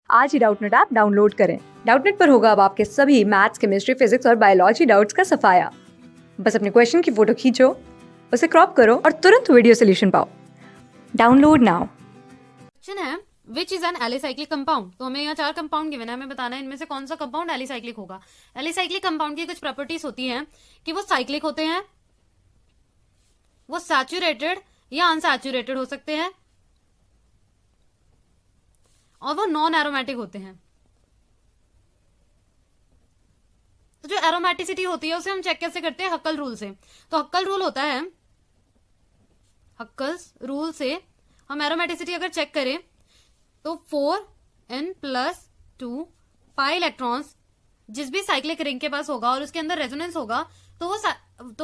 आज ही Doubtnut app download करें। Doubtnut पर होगा अब आपके सभी मैथ्स, केमिस्ट्री, फिजिक्स और बायोलॉजी डाउट्स का सफाया। बस अपने क्वेश्चन की फोटो खींचो, उसे क्रॉप करो और तुरंत वीडियो सोल्यूशन पाओ। Download now. क्वेश्चन है which is an alicyclic compound. तो हमें यहाँ 4 कंपाउंड गिवन है, हमें बताना है इनमें से कौन सा कंपाउंड एलिसाइक्लिक होगा। एलिसाइक्लिक कंपाउंड की कुछ प्रॉपर्टीज होती हैं कि वो साइक्लिक होते हैं, वो सैचुरेटेड या अनसैचुरेटेड हो सकते हैं, और वो नॉन एरोमेटिक होते हैं। तो जो एरोमेटिसिटी होती है उसे हम चेक कैसे करते हैं? हक्कल रूल से। तो हक्कल रूल होता है, हक्कल्स रूल से हम एरोमेटिसिटी अगर चेक करें तो 4n+2 पाई इलेक्ट्रॉन्स जिस भी साइक्लिक रिंग के पास होगा और उसके अंदर रेजोनेंस होगा तो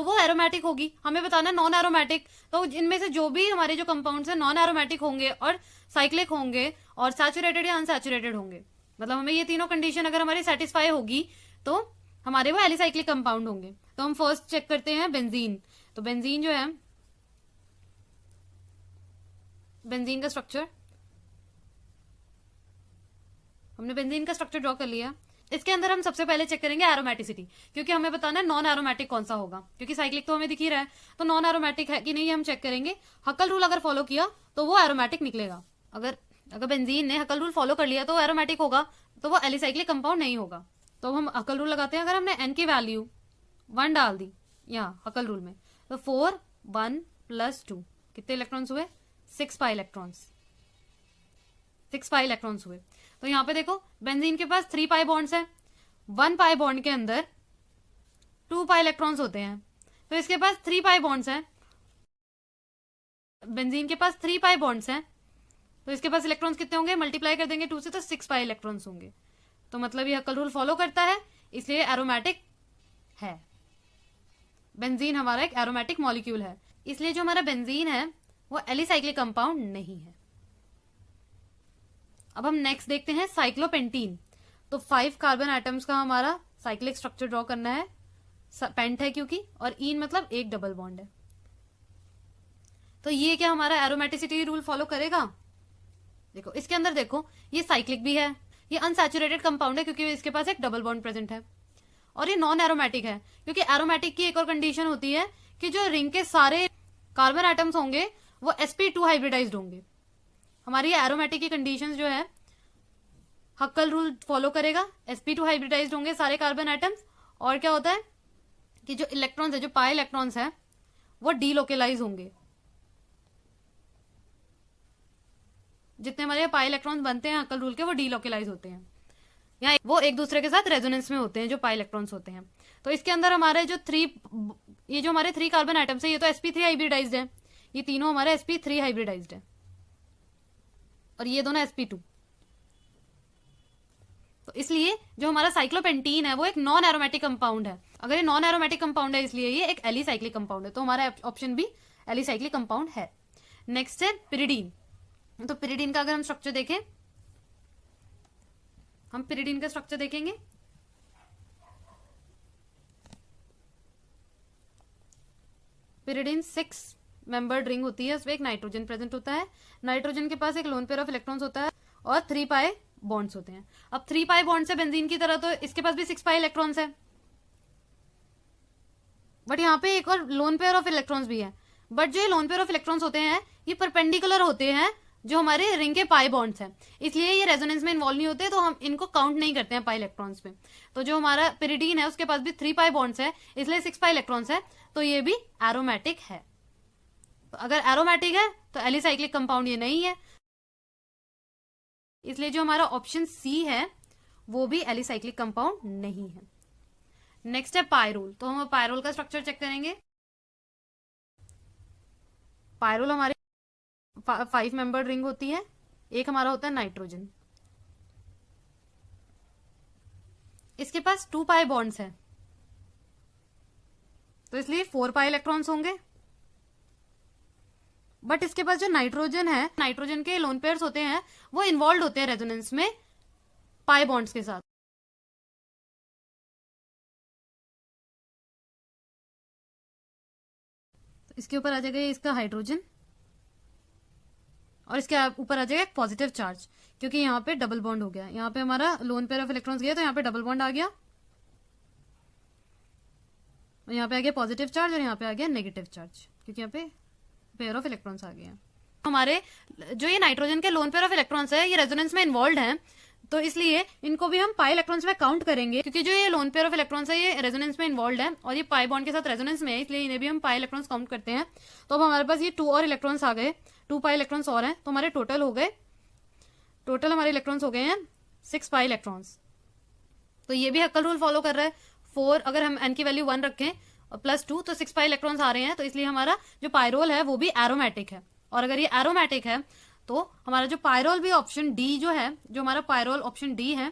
वो एरोमेटिक होगी। हमें बताना है नॉन एरोमेटिक। तो इनमें से जो भी हमारे जो कंपाउंड्स हैं नॉन एरोमेटिक होंगे और साइक्लिक होंगे और सैचुरेटेड या अनसैचुरेटेड होंगे। मतलब हमें ये तीनों कंडीशन अगर हमारी सेटिस्फाई होगी तो हमारे वो एलिसाइक्लिक कंपाउंड होंगे। तो हम फर्स्ट चेक करते हैं बेंजीन। तो बेंजीन जो है, बेंजीन का स्ट्रक्चर, हमने बेंजीन का स्ट्रक्चर ड्रॉ कर लिया। इसके अंदर हम सबसे पहले चेक करेंगे एरोमेटिसिटी, क्योंकि हमें बताना है नॉन एरोमेटिक कौन सा होगा, क्योंकि साइक्लिक तो हमें दिख ही रहा है। तो नॉन एरोमेटिक है कि नहीं हम चेक करेंगे। हक्कल रूल अगर फॉलो किया तो वो एरोमेटिक निकलेगा। अगर बेंजीन ने हक्कल रूल फॉलो कर लिया तो वो एरोमेटिक होगा, तो वो एलिसाइक्लिक कंपाउंड नहीं होगा। तो हम हक्कल रूल लगाते हैं। अगर हमने एन की वैल्यू 1 डाल दी यहाँ हक्कल रूल में, तो 4 1 + 2 कितने इलेक्ट्रॉन्स हुए? 6 पाई इलेक्ट्रॉन्स, 6 पाई इलेक्ट्रॉन्स हुए। तो यहाँ पे देखो बेंजीन के पास 3 पाई बॉन्ड्स हैं। 1 पाई बॉन्ड के अंदर 2 पाई इलेक्ट्रॉन्स होते हैं। तो इसके पास 3 पाई बॉन्ड्स हैं, बेंजीन के पास 3 पाई बॉन्ड्स हैं। तो इसके पास इलेक्ट्रॉन्स कितने होंगे? मल्टीप्लाई कर देंगे 2 से तो 6 पाई इलेक्ट्रॉन्स होंगे। तो मतलब ये हक्कल रूल फॉलो करता है, इसलिए एरोमेटिक है। बेंजीन हमारा एक एरोमेटिक मॉलिक्यूल है, इसलिए जो हमारा बेंजीन है वो एलिसाइक्लिक कंपाउंड नहीं है। अब हम नेक्स्ट देखते हैं साइक्लोपेंटीन। तो 5 कार्बन एटम्स का हमारा साइक्लिक स्ट्रक्चर ड्रॉ करना है। पेंट है क्योंकि, और ईन मतलब एक डबल बॉन्ड है। तो ये क्या हमारा एरोमेटिसिटी रूल फॉलो करेगा? देखो इसके अंदर देखो, ये साइक्लिक भी है, ये अनसैचुरेटेड कंपाउंड है क्योंकि इसके पास एक डबल बॉन्ड प्रेजेंट है, और ये नॉन एरोमेटिक है क्योंकि एरोमेटिक की एक और कंडीशन होती है कि जो रिंग के सारे कार्बन एटम्स होंगे वो sp2 हाइब्रिडाइज्ड होंगे। हमारी एरोमेटिक की कंडीशंस जो है हक्कल रूल फॉलो करेगा, sp2 हाइब्रिडाइज्ड होंगे सारे कार्बन एटम्स, और क्या होता है कि जो इलेक्ट्रॉन्स है, जो पाई इलेक्ट्रॉन्स है, वो डीलोकेलाइज होंगे। जितने हमारे पाई इलेक्ट्रॉन्स बनते हैं हक्कल रूल के, वो डीलोकेलाइज होते हैं, या वो एक दूसरे के साथ रेजोनेंस में होते हैं जो पाई इलेक्ट्रॉन्स होते हैं। तो इसके अंदर हमारे जो ये जो हमारे 3 कार्बन एटम्स है, ये तो sp3 हाइब्रिडाइज्ड है, ये तीनों हमारे sp3 हाइब्रिडाइज्ड है, और ये दोनों sp2। तो इसलिए जो हमारा साइक्लोपेंटीन है वो एक नॉन एरोमेटिक कंपाउंड है। अगर ये नॉन एरोमेटिक कंपाउंड है इसलिए ये एक एलिसाइक्लिक कंपाउंड है, तो हमारा ऑप्शन भी एलिसाइक्लिक कंपाउंड है। नेक्स्ट है पिरिडीन। तो पिरिडीन का अगर हम स्ट्रक्चर देखें, हम पिरिडीन का स्ट्रक्चर देखेंगे। पिरिडीन 6 मेंबर्ड रिंग होती है, उसमें एक नाइट्रोजन प्रेजेंट होता है। नाइट्रोजन के पास एक लोन पेयर ऑफ इलेक्ट्रॉन्स होता है और 3 पाई बॉन्ड्स होते हैं। अब 3 पाई बॉन्ड्स है बेंजीन की तरह, तो इसके पास भी 6 पाई इलेक्ट्रॉन्स है, बट यहाँ पे एक और लोन पेयर ऑफ इलेक्ट्रॉन्स भी है। बट जो ये लोन पेयर ऑफ इलेक्ट्रॉन्स होते हैं ये परपेंडिकुलर होते हैं जो हमारे रिंग के पाई बॉन्ड्स हैं, इसलिए ये रेजोनेंस में इन्वॉल्व नहीं होते, तो हम इनको काउंट नहीं करते हैं पाई इलेक्ट्रॉन्स में। तो जो हमारा पिरिडीन है उसके पास भी 3 पाई बॉन्ड्स है, इसलिए 6 पाई इलेक्ट्रॉन्स है, तो ये भी एरोमेटिक है। तो अगर एरोमेटिक है तो एलिसाइक्लिक कंपाउंड ये नहीं है, इसलिए जो हमारा ऑप्शन सी है वो भी एलिसाइक्लिक कंपाउंड नहीं है। नेक्स्ट है पायरोल। तो हम पायरोल का स्ट्रक्चर चेक करेंगे। पायरोल हमारे 5 मेंबर्ड रिंग होती है, एक हमारा होता है नाइट्रोजन, इसके पास 2 पाई बॉन्ड्स है, तो इसलिए 4 पाई इलेक्ट्रॉन्स होंगे। बट इसके पास जो नाइट्रोजन है, नाइट्रोजन के लोन पेयर्स होते हैं वो इन्वॉल्व होते हैं रेजोनेंस में पाई बॉन्ड्स के साथ। तो इसके ऊपर आ जाएगा इसका हाइड्रोजन, और इसके ऊपर आ जाएगा एक पॉजिटिव चार्ज, क्योंकि यहाँ पे डबल बॉन्ड हो गया, यहाँ पे हमारा लोन पेयर ऑफ इलेक्ट्रॉन्स गया तो यहाँ पे डबल बॉन्ड आ गया, और यहाँ पे आ गया पॉजिटिव चार्ज और यहाँ पे आ गया नेगेटिव चार्ज, क्योंकि यहाँ पे पेयर ऑफ इलेक्ट्रॉन्स आ गए हैं। हमारे जो ये नाइट्रोजन के लोन पेयर ऑफ इलेक्ट्रॉन्स है ये रेजोनेंस में इन्वॉल्व हैं, तो इसलिए इनको भी हम पाई इलेक्ट्रॉन्स में काउंट करेंगे, क्योंकि जो ये लोन पेयर ऑफ इलेक्ट्रॉन्स है ये रेजोनेंस में इन्वॉल्व है और ये पाई बॉन्ड के साथ रेजोनेंस में है, इसलिए इन्हें भी हम पाई इलेक्ट्रॉन्स काउंट करते हैं। तो अब हमारे पास ये 2 और इलेक्ट्रॉन्स आ गए, 2 पाई इलेक्ट्रॉन्स और हैं, तो हमारे टोटल हमारे इलेक्ट्रॉन्स हो गए हैं 6 पाई इलेक्ट्रॉन्स। तो ये भी हक्कल रूल फॉलो कर रहा है। 4 अगर हम n की वैल्यू 1 रखें और +2 तो 6 पाई इलेक्ट्रॉन्स आ रहे हैं, तो इसलिए हमारा जो पायरोल है वो भी एरोमेटिक है। और अगर ये एरोमेटिक है तो हमारा जो पायरोल भी ऑप्शन डी जो है, जो हमारा पायरोल ऑप्शन डी है,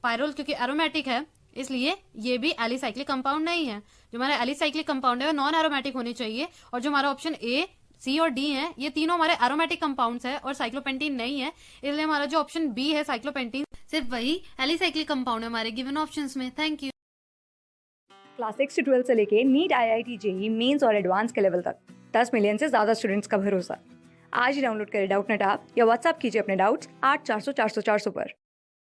पायरोल क्योंकि एरोमेटिक है इसलिए ये भी एलिसाइक्लिक कंपाउंड नहीं है। जो हमारा एलिसाइक्लिक कंपाउंड है वो नॉन एरोमेटिक होने चाहिए, और जो हमारा ऑप्शन ए, सी और डी है ये तीनों हमारे एरोमेटिक कंपाउंड्स है और साइक्लोपेंटीन नहीं है, इसलिए हमारा जो ऑप्शन बी है साइक्लोपेंटीन सिर्फ वही एलिसाइक्लिक कंपाउंड है हमारे गिवन ऑप्शंस में। Thank you. क्लास 6 से 12 से लेके नीट, IIT, JEE मेंस और एडवांस के लेवल तक 10 मिलियन से ज़्यादा स्टूडेंट्स का भरोसा। आज ही डाउनलोड करें डाउटनेट ऐप या व्हाट्सएप कीजिए अपने डाउट्स 8400 400 400 पर।